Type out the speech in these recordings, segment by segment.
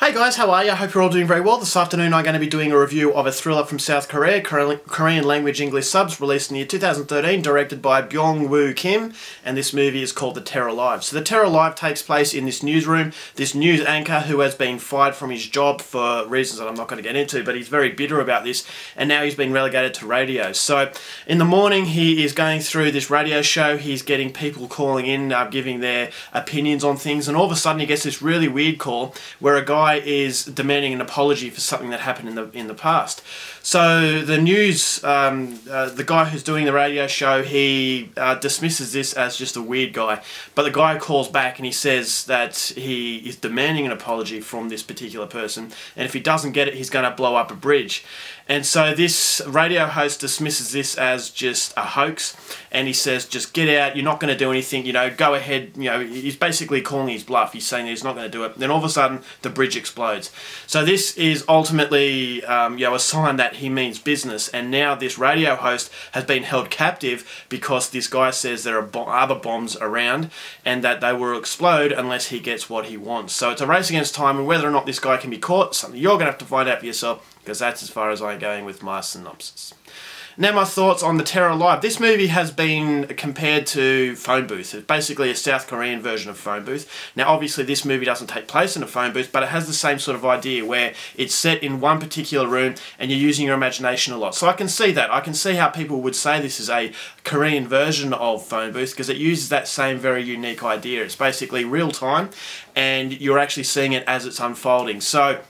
Hey guys, how are you? I hope you're all doing very well. This afternoon I'm going to be doing a review of a thriller from South Korea, Korean language English subs, released in the year 2013, directed by Young-Hwa Yoon, and this movie is called The Terror Live. So The Terror Live takes place in this newsroom, this news anchor who has been fired from his job for reasons that I'm not going to get into, but he's very bitter about this, and now he's been relegated to radio. So in the morning he is going through this radio show, he's getting people calling in, giving their opinions on things, and all of a sudden he gets this really weird call where a guy is demanding an apology for something that happened in the past. So the the guy who's doing the radio show, he dismisses this as just a weird guy, but the guy calls back and he says that he is demanding an apology from this particular person, and if he doesn't get it, he's going to blow up a bridge. And so this radio host dismisses this as just a hoax, and he says, just get out, you're not going to do anything, you know, go ahead, you know, he's basically calling his bluff, he's saying that he's not going to do it. Then all of a sudden, the bridge explodes. So this is ultimately, you know, a sign that he means business, and now this radio host has been held captive because this guy says there are other bombs around, and that they will explode unless he gets what he wants. So it's a race against time, and whether or not this guy can be caught, something you're going to have to find out for yourself, because that's as far as I'm going with my synopsis. Now my thoughts on The Terror Live. This movie has been compared to Phone Booth. It's basically a South Korean version of Phone Booth. Now obviously this movie doesn't take place in a phone booth, but it has the same sort of idea where it's set in one particular room and you're using your imagination a lot. So I can see that. I can see how people would say this is a Korean version of Phone Booth because it uses that same very unique idea. It's basically real time and you're actually seeing it as it's unfolding. So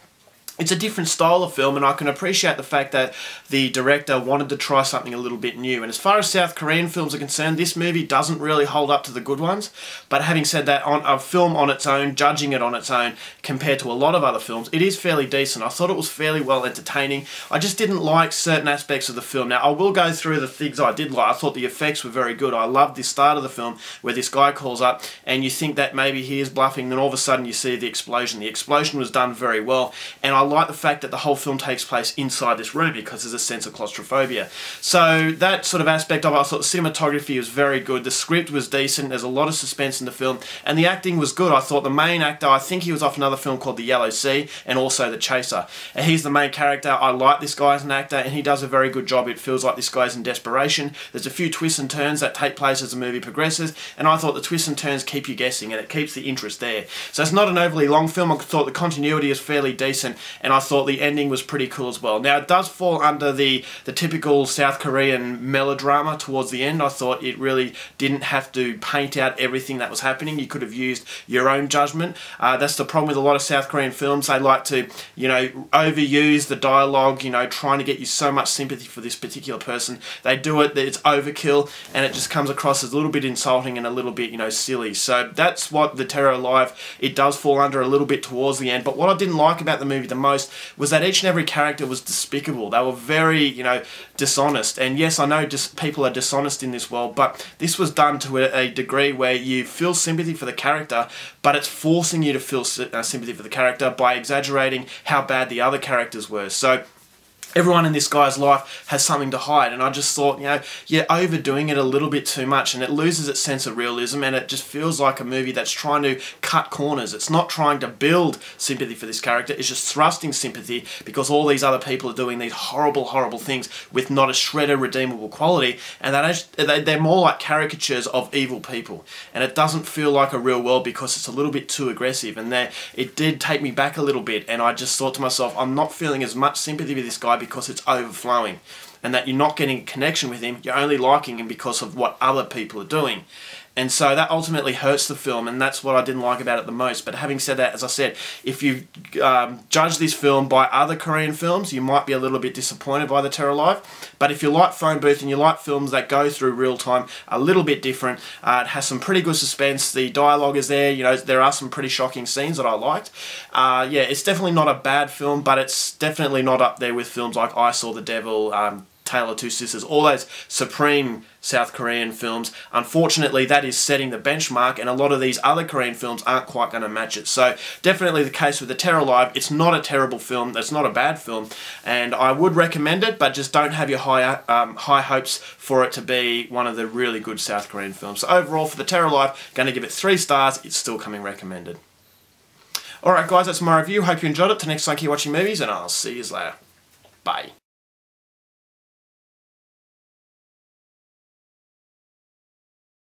it's a different style of film, and I can appreciate the fact that the director wanted to try something a little bit new. And as far as South Korean films are concerned, this movie doesn't really hold up to the good ones. But having said that, on a film on its own, judging it on its own, compared to a lot of other films, it is fairly decent. I thought it was fairly well entertaining. I just didn't like certain aspects of the film. Now, I will go through the things I did like. I thought the effects were very good. I loved the start of the film where this guy calls up and you think that maybe he is bluffing, then all of a sudden you see the explosion. The explosion was done very well, and I like the fact that the whole film takes place inside this room because there's a sense of claustrophobia. So that sort of aspect of it, I thought the cinematography was very good, the script was decent, there's a lot of suspense in the film, and the acting was good. I thought the main actor, I think he was off another film called The Yellow Sea, and also The Chaser. And he's the main character. I like this guy as an actor, and he does a very good job. It feels like this guy's in desperation. There's a few twists and turns that take place as the movie progresses, and I thought the twists and turns keep you guessing, and it keeps the interest there. So it's not an overly long film. I thought the continuity is fairly decent, and I thought the ending was pretty cool as well. Now it does fall under the typical South Korean melodrama towards the end. I thought it really didn't have to paint out everything that was happening. You could have used your own judgment. That's the problem with a lot of South Korean films. They like to, you know, overuse the dialogue, you know, trying to get you so much sympathy for this particular person. They do it, it's overkill, and it just comes across as a little bit insulting and a little bit, you know, silly. So that's what The Terror Live, it does fall under a little bit towards the end. But what I didn't like about the movie the most was that each and every character was despicable. They were very, you know, dishonest. And yes, I know just people are dishonest in this world, but this was done to a degree where you feel sympathy for the character, but it's forcing you to feel sympathy for the character by exaggerating how bad the other characters were. So everyone in this guy's life has something to hide, and I just thought, you know, you're overdoing it a little bit too much, and it loses its sense of realism, and it just feels like a movie that's trying to cut corners. It's not trying to build sympathy for this character, it's just thrusting sympathy because all these other people are doing these horrible, horrible things with not a shred of redeemable quality, and they're more like caricatures of evil people, and it doesn't feel like a real world because it's a little bit too aggressive, and it did take me back a little bit, and I just thought to myself, I'm not feeling as much sympathy with this guy because it's overflowing, and that you're not getting a connection with him, you're only liking him because of what other people are doing. And so that ultimately hurts the film, and that's what I didn't like about it the most. But having said that, as I said, if you judge this film by other Korean films, you might be a little bit disappointed by The Terror Live. But if you like Phone Booth and you like films that go through real time, a little bit different, it has some pretty good suspense, the dialogue is there, you know, there are some pretty shocking scenes that I liked. Yeah, it's definitely not a bad film, but it's definitely not up there with films like I Saw the Devil, Tale of Two Sisters, all those supreme South Korean films. Unfortunately, that is setting the benchmark, and a lot of these other Korean films aren't quite going to match it. So definitely the case with The Terror Live. It's not a terrible film, it's not a bad film, and I would recommend it, but just don't have your high hopes for it to be one of the really good South Korean films. So overall, for The Terror Live, going to give it 3 stars. It's still coming recommended. Alright guys, that's my review. Hope you enjoyed it. Till next time, keep watching movies, and I'll see you later. Bye.